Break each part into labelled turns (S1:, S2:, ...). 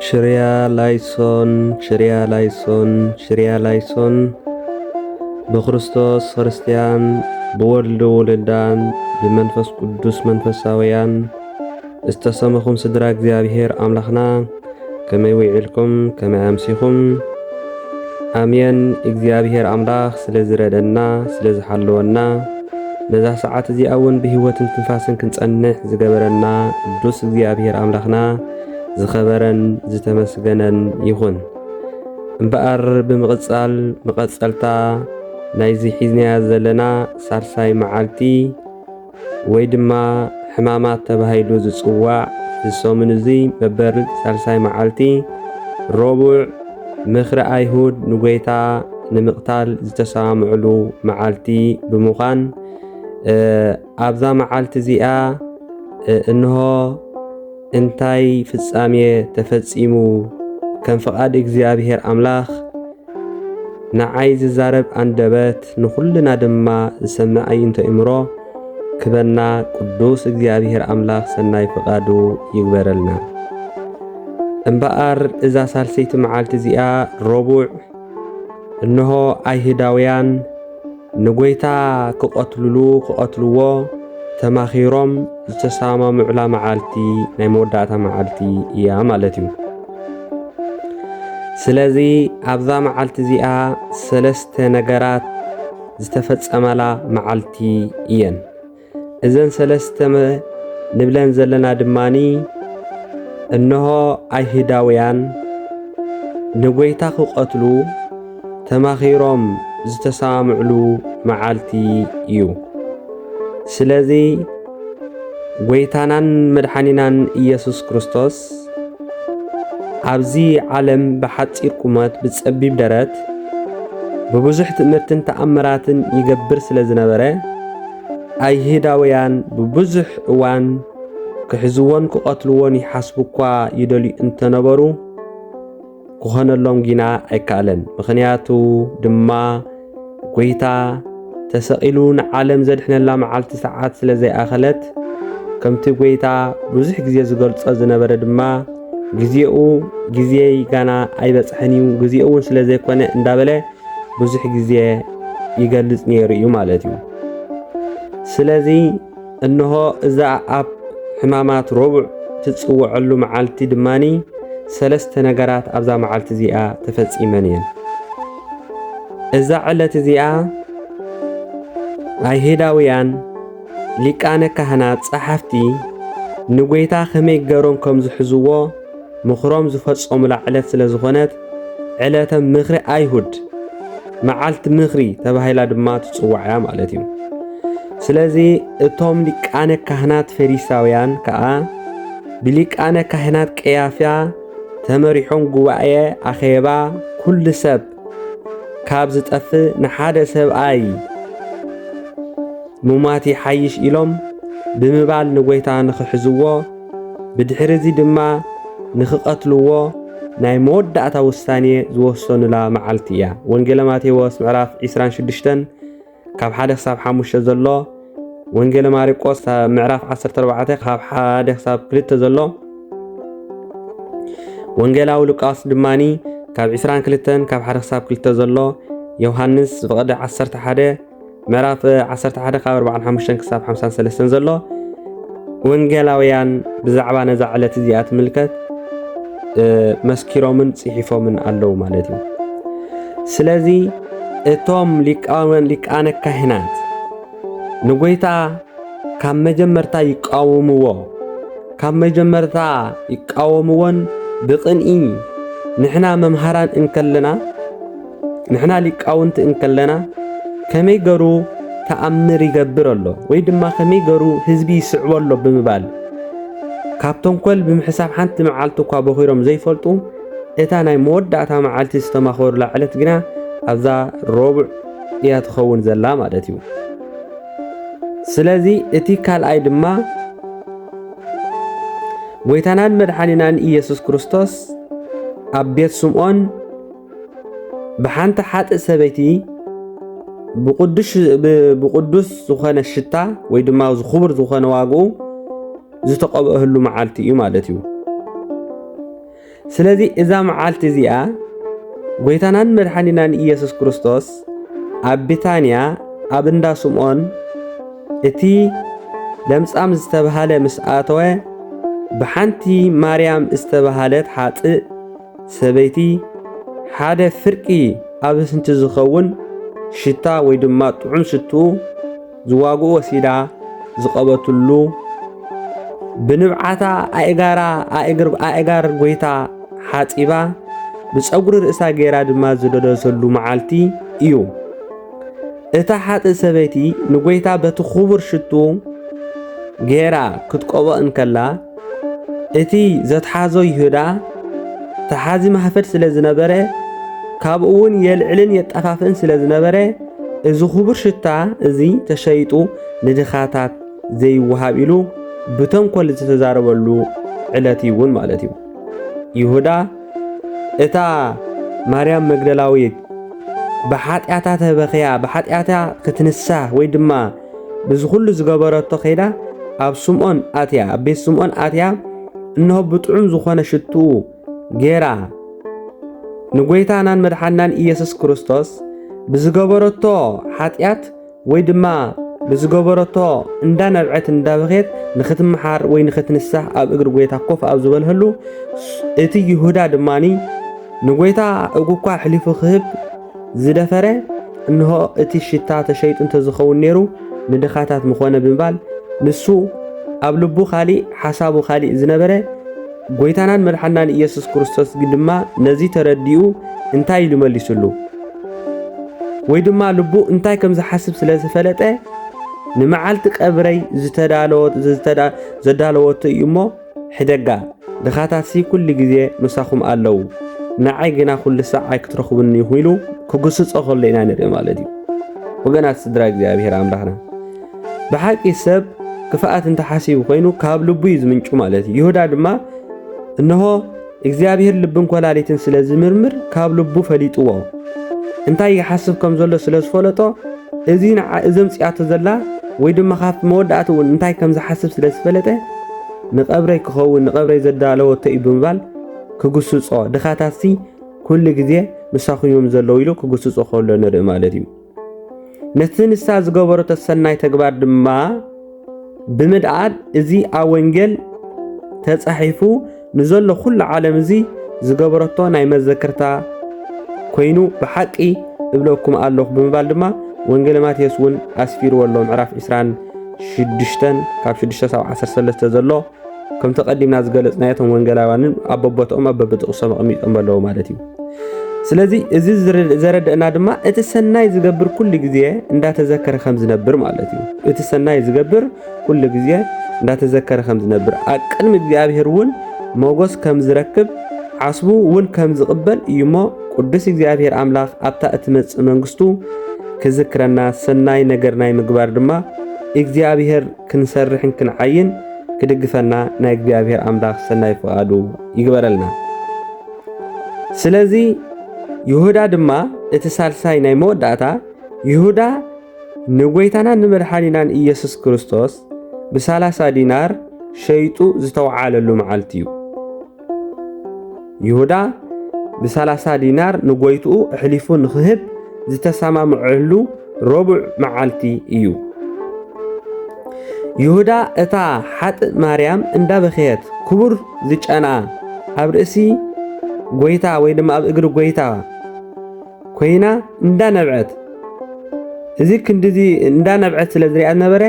S1: شريا لايسون بخريستوس خريستيان بولد ولدان بمنفس قدوس منفساويان استسمخم سدرا እግዚአብሔር أملخنا كما يوعلكم كما أمسيكم آمين እግዚአብሔር أملاخ سلزردنا سلزحلونا نزا ساعات زي أون بهوتن تنفاسن كنصنح زغبرنا قدوس እግዚአብሔር أملخنا زخبرن زتمسغنن يخون امبار بمقصال مقصلتا نايزي حزنيا زلنا سارساي معالتي ويدما حمامات تبهيلو زصواع زسومن زي مبر سارساي معالتي ربع مخر ايهود نغيتا نمقتال زتسامعلو معالتي بمخان ابزا معالتي زيا انه انتاي فصاميه تفصيمو كان فقاد እግዚአብሔር أملاخ نعايز زارب أندبت نخلنا دما سمعي انت امرو كبرنا قدوس እግዚአብሔር أملاخ سناي فقادو يغبرلنا انبار إذا سالسيت معالت زيا ربع انه ايهداويان نغويتا كقتلوو تماخيروم زتسامى معلا معالتي ناي موداتا معالتي يا مالتيو سلازي أبذا معالتي زيا سلست نجارات زتفتصملا معالتي إيان إذن سلست نبلن زلنا دماني إنه أيهداويان نغويتا قتلو تماخيروم زتسامعلو معالتي يو سلازي غويتانان مدحانينان إيسوس كريستوس أبزي عالم بحصير قمات بتصبيب درات ببزح تمرتن تأمراتن يقبر سلازنبره أيهداويان ببزح وان كحزوان كقتلوان يحسبوا يدلي انتنبرو كهان اللهم جينا أكالن مخنياتو دما غويتا تسائلون عالم زدحنا الله معالت ساعات سلازي أخلت كمتي غويتا بزح جزيه زغلص زنبره دما جزيه كان ايبصحنيو جزيهون سلازي كونه اندابله بزح جزيه يغلص نيريو مالتيو سلازي انه اذا اب حمامات ربع تتصوعلو معالتي دماني ثلاث نغرات ابزا معالتي زيا تفصيمنين اذا علت زيا ايهداويان ليقانه كهنات صحفتي نغويتا خمي غرون كم زحزوو مخروم زفصوم لعلت سلازخونت علته مخري ايهود معالت مخري تبهيلا دما تصوعيا مالتيو سلازي اتوم ليقانه كهنات فريساويان كا بليقانه كهنات قيافيا تمريحون غوايه اخيبا كل سب كاب زطف نحاده سب اي مماتي حيش إلهم بمبال نغويتا نخحزوو بدحرزي دما نخقتلوو ناي مودعتا وستانية زوصون لا معالتيا وانجل ماتيوس معراف 26 كاب حادث ساب حاموش زلو وانجل ماريقوس معراف 14 كاب حادث ساب كلت زلو وانجل أولوكاس دماني كاب 22 كاب حادث ساب كلت زلو يوحنس فقد 11 معراف 11 كاب 45 كساب 53 زلو وانجلاويان بزعبا نزعلت زيات ملكت مسكيرومن صحيفومن አለው ማለት ነው ስለዚህ እቶም ሊቃነ ካህናት ንጎይታ ካብ መጀመርታ ይቃወምዎን ብቅንኢ ንሕና መምሃራን እንከለና ንሕና ሊቃውንት እንከለና ከመይ ገሩ ተአምር ይገብረሎ ወይ ድማ ከመይ ገሩ ህዝቢ ይስዕወሎ ብምባል ካብቶም ኮል ብምሕሳብ ሓንቲ መዓልቲ እኳ በኺሮም ዘይፈልጡ እታ ናይ መወዳእታ መዓልቲ ዝተማኸሩ ላዕለት ግና ኣብዛ ረቡዕ እያ ትኸውን ዘላ ማለት እዩ ስለዚ እቲ ካልኣይ ድማ ጎይታናን መድሓኒናን ኢየሱስ ክርስቶስ ኣብ ቤት ስምዖን ብሓንቲ ሓጥእ ሰበይቲ بقدس زخانة الشتاء ويدما زخبر زخانة واقو زتقبأهلو معالتي مالتيو ስለዚ እዛ መዓልቲ እዚኣ ጎይታናን መድሓኒናን ኢየሱስ ክርስቶስ ኣብ ቢታንያ ኣብ እንዳ ስምዖን እቲ ለምጻም ዝተባሃለ ምስ ኣተወ ብሓንቲ ማርያም ዝተባሃለት ሓጥእ ሰበይቲ ሓደ ፍርቂ ኣብ ስንቲ ዝኸውን ሽታ ወይ ድማ ጥዑም ሽቱ ዝዋግኡ ወሲዳ ዝቐበትሉ ብንብዓታ ኣእጋር ጎይታ ሓፂባ ብፀጉሪ ርእሳ ገይራ ድማ ዝደደሰሉ መዓልቲ እዩ። እታ ሓጥእ ሰበይቲ ንጎይታ በቲ ክቡር ሽቱ ገይራ ክትቀብኦ እንከላ እቲ ዘትሓዞ ይሁዳ ተሓዚ ማህፈድ ስለ ዝነበረ ካብኡ እውን የልዕልን የጠፋፍን ስለ ዝነበረ እዚ ክቡር ሽታ እዚ ተሸይጡ ንድኻታት ዘይወሃብ ኢሉ ብተንኮል ዝተዛረበሉ ዕለት እውን ማለት እዩ። ይሁዳ እታ ማርያም መግደላዊት ብሓጢኣታ ተበኺያ ብሓጢኣታ ክትንሳህ ወይ ድማ ብዚ ኩሉ ዝገበረቶ ኸይዳ ኣብ ስምዖን ኣትያ ኣብ ቤት ስምዖን ኣትያ እንሆ ብጥዑም ዝኾነ ሽቱ ጌራ ንጎይታናን መድሓናን ኢየሱስ ክርስቶስ ብዝገበረቶ ሓጢኣት ወይ ድማ ብዝገበረቶ እንዳነብዐት እንዳበኸት ንኽትመሓር ወይ ንኽትንሳህ ኣብ እግሪ ጎይታ ኮፍ ኣብ ዝበልህሉ እቲ ይሁዳ ድማኒ ንጎይታ እጉኳ ሕሊፉ ክህብ ዝደፈረ እንሆ እቲ ሽታ ተሸይጡ እንተዝኸውን ነይሩ ንድኻታት ምኾነ ብምባል ንሱ ኣብ ልቡ ካሊእ ሓሳቡ ካሊእ ዝነበረ ጎይታናን መድሓናን ኢየሱስ ክርስቶስ ግን ድማ ነዚ ተረዲኡ እንታይ ኢሉ መሊሱሉ ወይ ድማ ልቡ እንታይ ከም ዝሓስብ ስለ ዝፈለጠ ንመዓልቲ ቀብረይ ዘዳለወቶ እዩ እሞ ሕደጋ ድኻታትሲ ኩሉ ግዜ ምሳኹም ኣለዉ ንዓይ ግና ኩሉ ሰዓይ ክትረኽቡኒ ኢኹም ኢሉ ክግስፆ ከሎ ኢና ንርኢ ማለት እዩ። ወገናት ስድራ እግዚኣብሔር ኣምላኽና ብሓቂ ሰብ ክፍኣት እንተሓሲቡ ኮይኑ ካብ ልቡ እዩ ዝምንጩ ማለት እዩ። ይሁዳ ድማ እንሆ እግዚኣብሔር ልብን ኮላሊትን ስለ ዝምርምር ካብ ልቡ ፈሊጥዎ እንታይ ይሓስብ ከም ዘሎ ስለ ዝፈለጦ እዚ ምፅያቶ ዘላ ወይ ድማ ካብ መወዳእቲ እውን እንታይ ከም ዝሓስብ ስለ ዝፈለጠ ንቐብረይ ክኸውን ንቐብረይ ዘዳለወቶ እዩ ብምባል ክግስፆ ድኻታትሲ ኩሉ ግዜ ምሳኹም እዮም ዘለዉ ኢሉ ክግስፆ ከሎ ንርኢ ማለት እዩ። ነቲ ንሳ ዝገበረቶ ሰናይ ተግባር ድማ ብምድኣድ እዚ ኣብ ወንጌል ተጻሒፉ ንዘሎ ኩሉ ዓለም እዚ ዝገበረቶ ናይ መዘከርታ ኮይኑ ብሓቂ እብለኩም ኣለኹ ብምባል ድማ ወንጌል ማቴዎስ እውን ኣስፊርዎ ኣሎ ምዕራፍ 26 ካብ 6-13 ዘሎ ከም ተቀዲምና ዝገለጽናየቶም ወንጌላውያንን ኣብ በቦቶኦም ኣብ በብጥቕሶም ኣቐሚጦም ኣለዉ ማለት እዩ። ስለዚ እዚ ዘረድአና ድማ እቲ ሰናይ ዝገብር ኩሉ ግዜ እንዳተዘከረ ከም ዝነብር ማለት እዩ። እቲ ሰናይ ዝገብር ኩሉ ግዜ እንዳተዘከረ ከም ዝነብር ኣብ ቅድሚ እግዚኣብሔር እውን ሞገስ ከም ዝረክብ ዓስቡ እውን ከም ዝቕበል እዩ እሞ ቅዱስ እግዚኣብሔር ኣምላኽ ኣብታ እትመጽእ መንግስቱ ክዝክረና ሰናይ ነገር ናይ ምግባር ድማ እግዚኣብሔር ክንሰርሕን ክንዓይን ክድግፈና ናይ እግዚኣብሔር ኣምላኽ ሰናይ ፍቓዱ ይግበረልና። ስለዚ ይሁዳ ድማ እቲ ሳልሳይ ናይ መወዳእታ ይሁዳ ንጎይታና ንመድሓኒናን ኢየሱስ ክርስቶስ ብ30 ዲናር ሸይጡ ዝተወዓለሉ መዓልቲ እዩ። ይሁዳ ብ30 ዲናር ንጎይትኡ ኣሕሊፉ ንክህብ ዝተሰማምዐሉ ረቡዕ መዓልቲ እዩ። ይሁዳ እታ ሓጥእ ማርያም እንዳበኸየት ክቡር ዝጨና ኣብ ርእሲ ጎይታ ወይ ድማ ኣብ እግሪ ጎይታ ኮይና እንዳነብዐት እዚ ክንዲዚ እንዳነብዐት ስለ ዝሪኣ ነበረ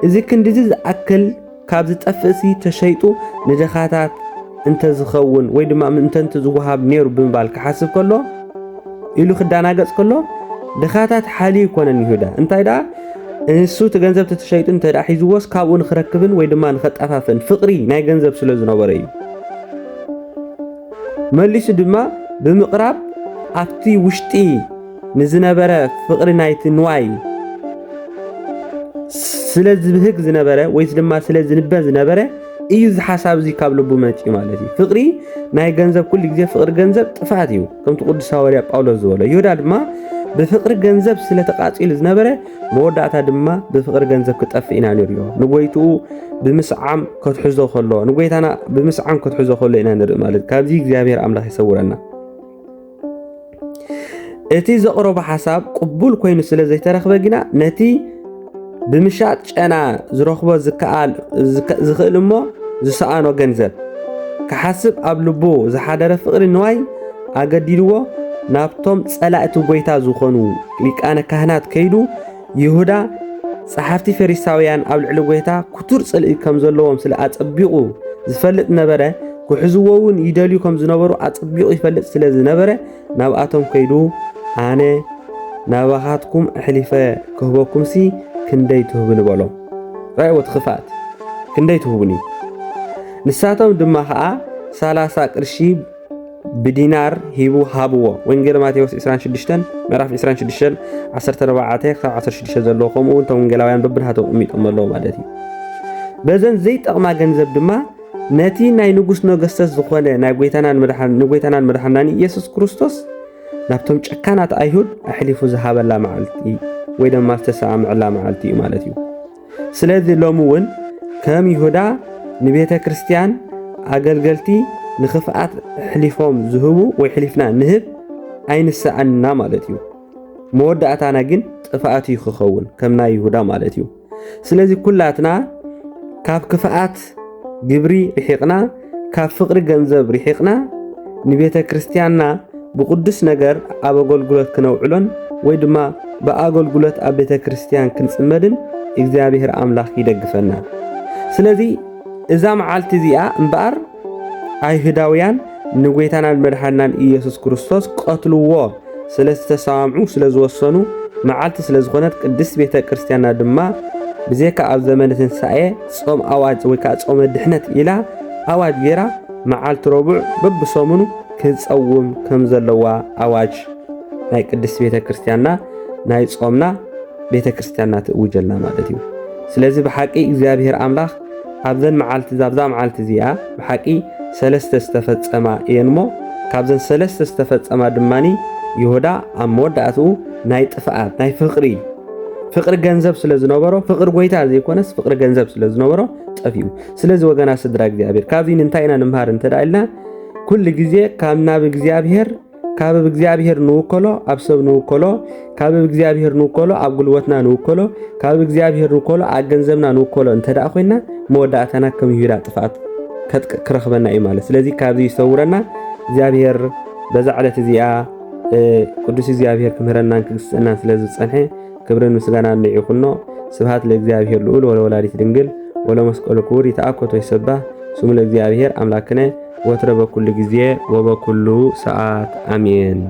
S1: እዚ ክንዲዚ ዝኣክል ካብ ዝጠፍእሲ ተሸይጡ ንድኻታት እንተዝኸውን ወይ ድማ ምእንተንቲ ዝወሃብ ነይሩ ብምባል ክሓስብ ከሎ ኢሉ ክዳናገጽ ከሎ ድኻታት ሓልዩ ይኮነን ይሁዳ እንታይ ደኣ እሱ እቲ ገንዘብ ተሸይጡ እንተ ደኣ ሒዝዎስ ካብኡ ንክረክብን ወይ ድማ ንኸጠፋፍን ፍቕሪ ናይ ገንዘብ ስለ ዝነበረ እዩ። መሊሱ ድማ ብምቕራብ ኣብቲ ውሽጢ ንዝነበረ ፍቕሪ ናይቲ ንዋይ ስለ ዝብህግ ዝነበረ ወይ ድማ ስለ ዝንበ ዝነበረ እዩ ዝሓሳብ እዚ ካብ ልቡ መጪ ማለት እዩ። ፍቕሪ ናይ ገንዘብ ኩሉ ግዜ ፍቕሪ ገንዘብ ጥፋት እዩ ከምቲ ቅዱስ ሐዋርያ ጳውሎስ ዝበሎ። ይሁዳ ድማ بفقر جنزب سلا تقاتل زنبرة مودعتا دما بفقر جنزب كتفئنا نريو نقويتو بمسعام كتحزو خلو نقويتانا بمسعام كتحزو خلو إنا نرئ مالد كابزي እግዚአብሔር أملاح يسورنا اتي زقرب حساب قبول كوينو سلا زي ترخبه جنا نتي بمشات أنا زرخبه زكال زخيل مو زسانو جنزب كحسب قبلبو زحادر فقر نواي أقديرو نابتم صلاة بيتا زخونو ليك أنا كهنات كيدو يهودا صحافتي فريساويان أو العلويتا كتور صلئ كم زلوهم سلا أتبقو زفلت نبرة كحزوون يداليو كم زنبرو أتبقو يفلت سلا زنبرة نابقاتهم كيدو أنا نابغاتكم أحلفة كهبوكم سي كندي تهبني بالهم رأي وتخفات كندي تهبني نساتهم دماغا 30 قرشي بدينار هيبو هابو وينجل ماتيوس 26 مراف 26 14 16 زلوكم وانتم وينجلاويان ببنهاتو اميت امالو مالتي بزن زيت اقما ገንዘብ ድማ ነቲ ናይ ንጉስ ነገስታት ዝኾነ ናይ ጎይታናን መድሓናን ኢየሱስ ክርስቶስ ናብቶም ጨካናት አይሁድ አሕሊፉ ዝሃበላ መዓልቲ ወይ ድማ ዝተሰማዕላ መዓልቲ ማለት እዩ ስለዚ ሎሙ ውን ከም ይሁዳ ንቤተ ክርስቲያን አገልገልቲ ንኽፍአት ሕሊፎም ዝህቡ ወይ ሕሊፍና ንህብ አይንሰአና ማለት እዩ መወዳእታና ግን ጥፋአት ይኽኸውን ከምና ይሁዳ ማለት እዩ ስለዚ ኩላትና ካብ ክፍአት ግብሪ ርሒቕና ካብ ፍቅሪ ገንዘብ ርሒቕና ንቤተ ክርስቲያንና ብቅዱስ ነገር ኣብ ኣገልግሎት ክነውዕሎን ወይ ድማ በኣገልግሎት ኣብ ቤተ ክርስቲያን ክንጽመድን እግዚአብሔር ኣምላኽ ይደግፈና ስለዚ እዛ መዓልቲ እዚኣ እምበኣር አይሁዳውያን ንጎይታናን መድሓናን ኢየሱስ ክርስቶስ ቀትልዎ ስለዝተሰማምዑ ስለዝወሰኑ መዓልቲ ስለዝኾነት ቅድስት ቤተ ክርስቲያንና ድማ ብዘይካ ኣብ ዘመነ ትንሳኤ ጾም ኣዋጅ ወይ ከዓ ጾመ ድሕነት ኢላ ኣዋጅ ጌራ መዓልቲ ረቡዕ በብሰሙኑ ክጸውም ከም ዘለዋ ኣዋጅ ናይ ቅድስት ቤተ ክርስቲያንና ናይ ጾምና ቤተ ክርስቲያንና ትእውጀልና ማለት እዩ ስለዚ ብሓቂ እግዚአብሔር ኣምላኽ ኣብዘን መዓልቲ ዛብዛ መዓልቲ እዚኣ ብሓቂ ሰለስተ ዝተፈጸማ እየን ሞ ካብዘን ሰለስተ ዝተፈጸማ ድማኒ ይሁዳ ኣብ መወዳእቱ ናይ ጥፍኣት ናይ ፍቅሪ ገንዘብ ስለዝነበሮ ፍቅሪ ጎይታ ዘይኮነስ ፍቅሪ ገንዘብ ስለዝነበሮ ጠፊኡ ስለዚ ወገና ስድራ እግዚአብሔር ካብዚ እንታይ ኢና ንምሃር እንተዳኢልና ኩሉ ግዜ ካብ ናብ እግዚአብሔር ንውከሎ ኣብ ሰብ ንውከሎ ካብ እግዚአብሔር ንውከሎ ኣብ ጉልበትና ንውከሎ ካብ እግዚአብሔር ንውከሎ ኣብ ገንዘብና ንውከሎ እንተዳ ኮይና መወዳእታና ከም ይሁዳ ጥፍኣት ክረኽበና እዩ ማለት ስለዚ ካብዚ ይሰውረና እግዚአብሔር በዛ ዕለት እዚኣ ቅዱስ እግዚአብሔር ክምህረናን ክግስጸናን ስለዚ ዝጸንሐ ክብርን ምስጋናን ይኹኖ ስብሐት ለእግዚአብሔር ልዑል ወለወላዲት ድንግል ወለመስቀሉ ክቡር ይተአኮቶ ይሰባህ ስሙ ለእግዚአብሔር አምላክነ ወትረ በኩሉ ጊዜ ወበኩሉ ሰዓት አሜን።